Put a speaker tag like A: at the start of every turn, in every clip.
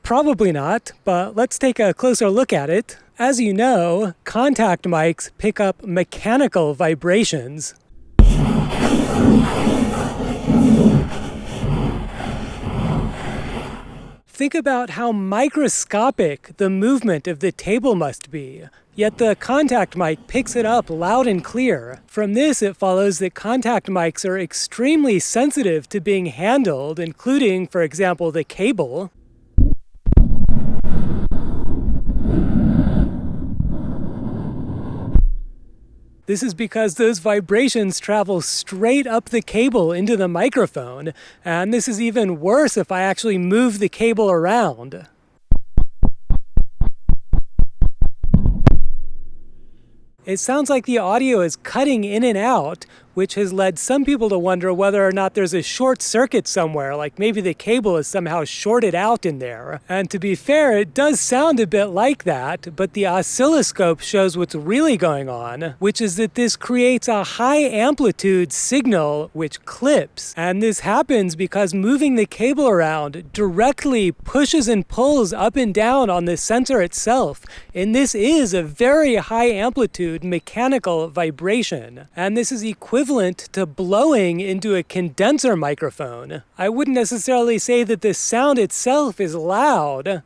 A: Probably not, but let's take a closer look at it. As you know, contact mics pick up mechanical vibrations. Think about how microscopic the movement of the table must be. Yet the contact mic picks it up loud and clear. From this, it follows that contact mics are extremely sensitive to being handled, including, for example, the cable. This is because those vibrations travel straight up the cable into the microphone, and this is even worse if I actually move the cable around. It sounds like the audio is cutting in and out, which has led some people to wonder whether or not there's a short circuit somewhere, like maybe the cable is somehow shorted out in there. And to be fair, it does sound a bit like that, but the oscilloscope shows what's really going on, which is that this creates a high amplitude signal which clips. And this happens because moving the cable around directly pushes and pulls up and down on the sensor itself. And this is a very high amplitude mechanical vibration. And this is equivalent to blowing into a condenser microphone. I wouldn't necessarily say that the sound itself is loud,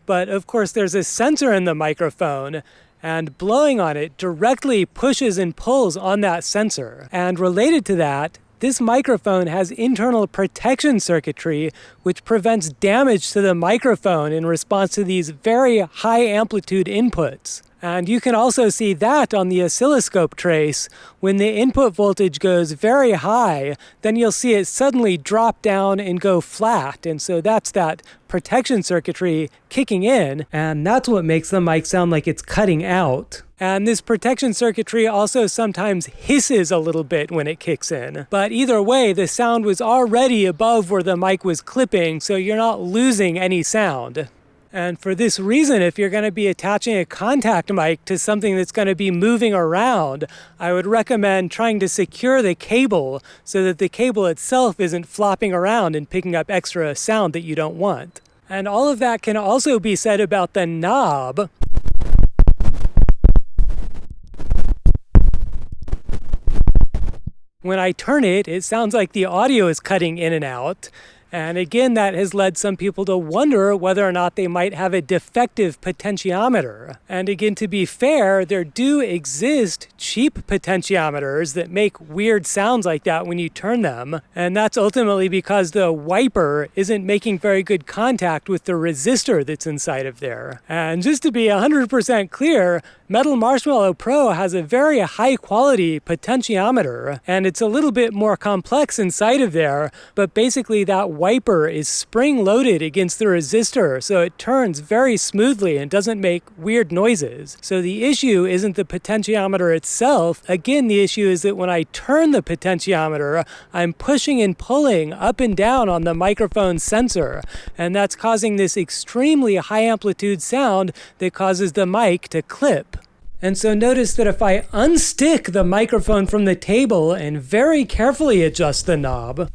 A: but of course there's a sensor in the microphone, and blowing on it directly pushes and pulls on that sensor. And related to that, this microphone has internal protection circuitry which prevents damage to the microphone in response to these very high amplitude inputs. And you can also see that on the oscilloscope trace. When the input voltage goes very high, then you'll see it suddenly drop down and go flat. And so that's that protection circuitry kicking in, and that's what makes the mic sound like it's cutting out. And this protection circuitry also sometimes hisses a little bit when it kicks in. But either way, the sound was already above where the mic was clipping, so you're not losing any sound. And for this reason, if you're going to be attaching a contact mic to something that's going to be moving around, I would recommend trying to secure the cable so that the cable itself isn't flopping around and picking up extra sound that you don't want. And all of that can also be said about the knob. When I turn it, it sounds like the audio is cutting in and out. And again, that has led some people to wonder whether or not they might have a defective potentiometer. And again, to be fair, there do exist cheap potentiometers that make weird sounds like that when you turn them. And that's ultimately because the wiper isn't making very good contact with the resistor that's inside of there. And just to be 100% clear, Metal Marshmallow Pro has a very high quality potentiometer, and it's a little bit more complex inside of there, but basically that wiper is spring-loaded against the resistor, so it turns very smoothly and doesn't make weird noises. So the issue isn't the potentiometer itself. Again, the issue is that when I turn the potentiometer, I'm pushing and pulling up and down on the microphone sensor, and that's causing this extremely high amplitude sound that causes the mic to clip. And so notice that if I unstick the microphone from the table and very carefully adjust the knob,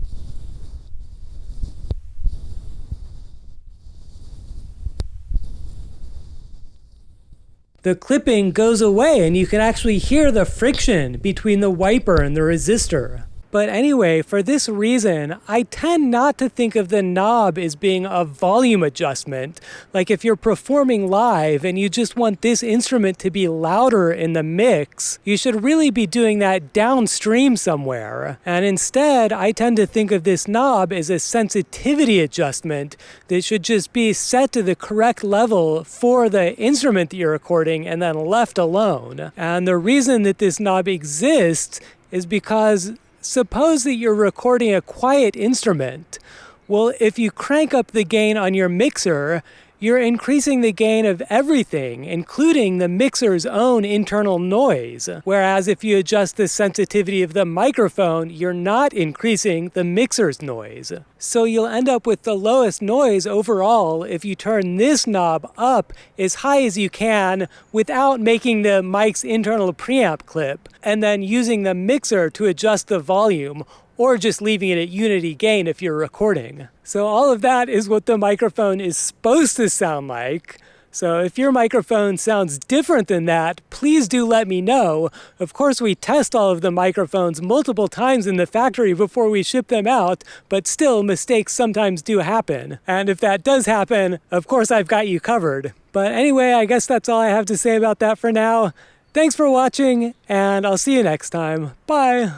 A: the clipping goes away and you can actually hear the friction between the wiper and the resistor. But anyway, for this reason, I tend not to think of the knob as being a volume adjustment. Like if you're performing live and you just want this instrument to be louder in the mix, you should really be doing that downstream somewhere. And instead, I tend to think of this knob as a sensitivity adjustment that should just be set to the correct level for the instrument that you're recording and then left alone. And the reason that this knob exists is because suppose that you're recording a quiet instrument. Well, if you crank up the gain on your mixer, you're increasing the gain of everything, including the mixer's own internal noise. Whereas if you adjust the sensitivity of the microphone, you're not increasing the mixer's noise. So you'll end up with the lowest noise overall if you turn this knob up as high as you can without making the mic's internal preamp clip, and then using the mixer to adjust the volume, or just leaving it at unity gain if you're recording. So all of that is what the microphone is supposed to sound like. So if your microphone sounds different than that, please do let me know. Of course, we test all of the microphones multiple times in the factory before we ship them out, but still, mistakes sometimes do happen. And if that does happen, of course I've got you covered. But anyway, I guess that's all I have to say about that for now. Thanks for watching, and I'll see you next time. Bye!